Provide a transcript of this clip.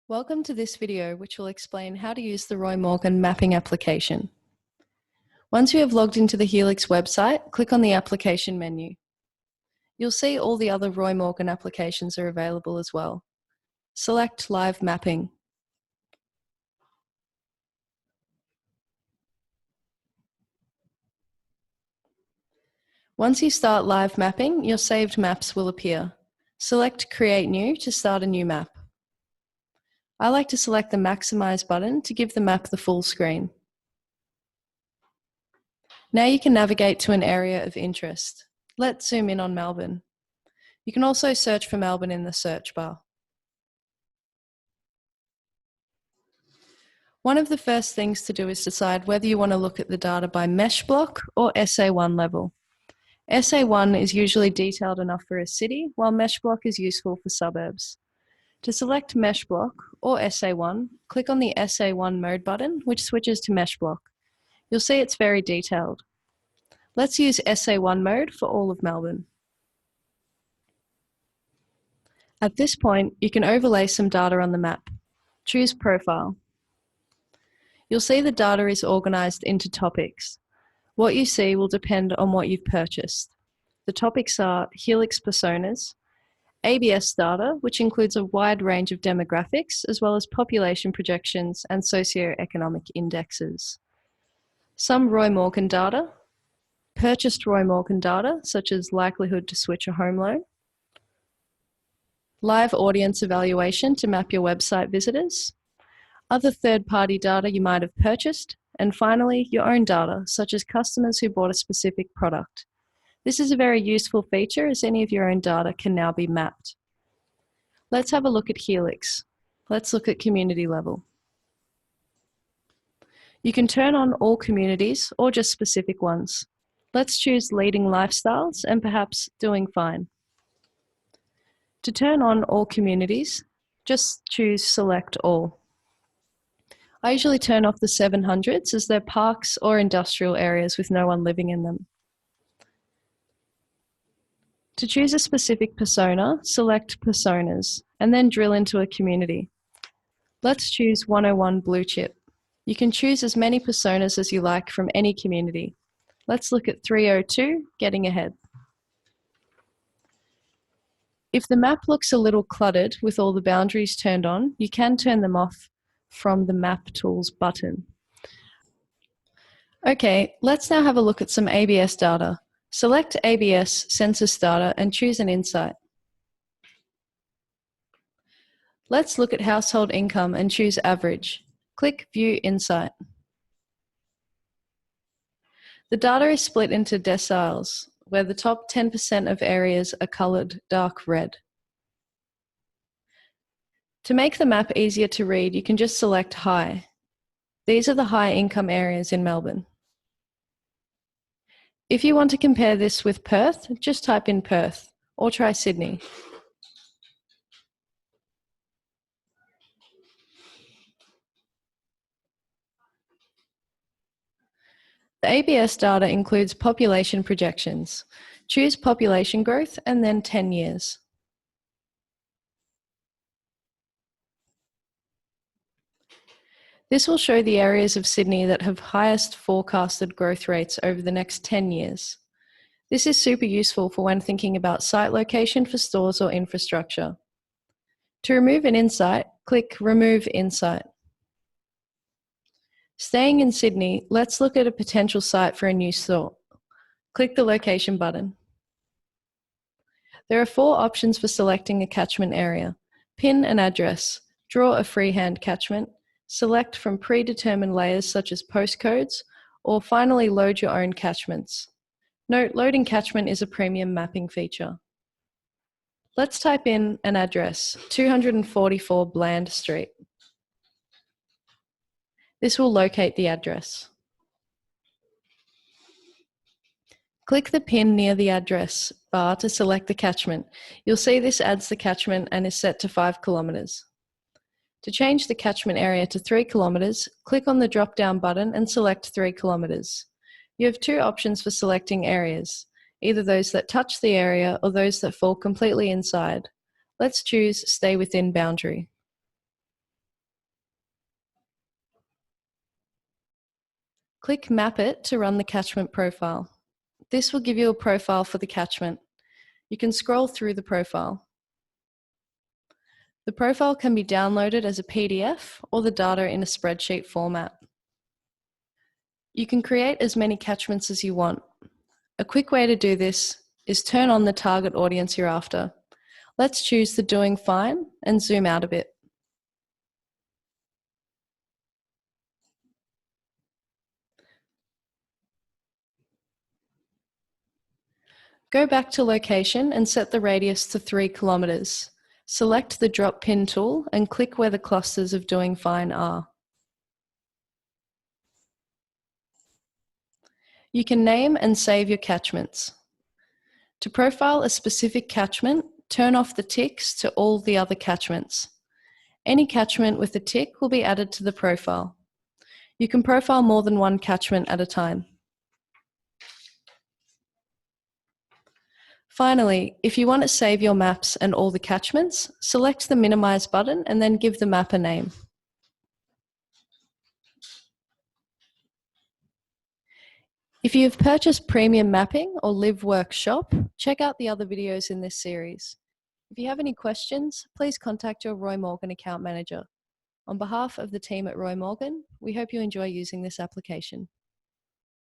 Welcome to this video, which will explain how to use the Roy Morgan mapping application. Once you have logged into the Helix website, click on the application menu. You'll see all the other Roy Morgan applications are available as well. Select Live Mapping. Once you start live mapping, your saved maps will appear. Select Create New to start a new map. I like to select the Maximize button to give the map the full screen. Now you can navigate to an area of interest. Let's zoom in on Melbourne. You can also search for Melbourne in the search bar. One of the first things to do is decide whether you want to look at the data by mesh block or SA1 level. SA1 is usually detailed enough for a city, while mesh block is useful for suburbs. To select mesh block or SA1, click on the SA1 mode button, which switches to mesh block. You'll see it's very detailed. Let's use SA1 mode for all of Melbourne. At this point, you can overlay some data on the map. Choose Profile. You'll see the data is organized into topics. What you see will depend on what you've purchased. The topics are Helix personas, ABS data, which includes a wide range of demographics, as well as population projections and socioeconomic indexes. Some Roy Morgan data, purchased Roy Morgan data, such as likelihood to switch a home loan, live audience evaluation to map your website visitors, other third-party data you might have purchased, and finally, your own data, such as customers who bought a specific product. This is a very useful feature as any of your own data can now be mapped. Let's have a look at Helix. Let's look at community level. You can turn on all communities or just specific ones. Let's choose leading lifestyles and perhaps doing fine. To turn on all communities, just choose select all. I usually turn off the 700s as they're parks or industrial areas with no one living in them. To choose a specific persona, select Personas and then drill into a community. Let's choose 101 Blue Chip. You can choose as many personas as you like from any community. Let's look at 302, Getting Ahead. If the map looks a little cluttered with all the boundaries turned on, you can turn them off from the Map Tools button. Okay, let's now have a look at some ABS data. Select ABS census data and choose an insight. Let's look at household income and choose average. Click View Insight. The data is split into deciles, where the top 10% of areas are colored dark red. To make the map easier to read, you can just select High. These are the high income areas in Melbourne. If you want to compare this with Perth, just type in Perth or try Sydney. The ABS data includes population projections. Choose population growth and then 10 years. This will show the areas of Sydney that have highest forecasted growth rates over the next 10 years. This is super useful for when thinking about site location for stores or infrastructure. To remove an insight, click Remove Insight. Staying in Sydney, let's look at a potential site for a new store. Click the Location button. There are 4 options for selecting a catchment area: pin an address, draw a freehand catchment, select from predetermined layers such as postcodes, or finally load your own catchments. Note, loading catchment is a premium mapping feature. Let's type in an address, 244 Bland Street. This will locate the address. Click the pin near the address bar to select the catchment. You'll see this adds the catchment and is set to 5 kilometres. To change the catchment area to 3 kilometres, click on the drop-down button and select 3 kilometres. You have 2 options for selecting areas, either those that touch the area or those that fall completely inside. Let's choose Stay Within Boundary. Click Map It to run the catchment profile. This will give you a profile for the catchment. You can scroll through the profile. The profile can be downloaded as a PDF or the data in a spreadsheet format. You can create as many catchments as you want. A quick way to do this is turn on the target audience you're after. Let's choose the Doing Fine and zoom out a bit. Go back to location and set the radius to 3 kilometers. Select the drop pin tool and click where the clusters of Doing Fine are. You can name and save your catchments. To profile a specific catchment, turn off the ticks to all the other catchments. Any catchment with a tick will be added to the profile. You can profile more than one catchment at a time. Finally, if you want to save your maps and all the catchments, select the Minimize button and then give the map a name. If you have purchased Premium Mapping or Live Work Shop, check out the other videos in this series. If you have any questions, please contact your Roy Morgan account manager. On behalf of the team at Roy Morgan, we hope you enjoy using this application.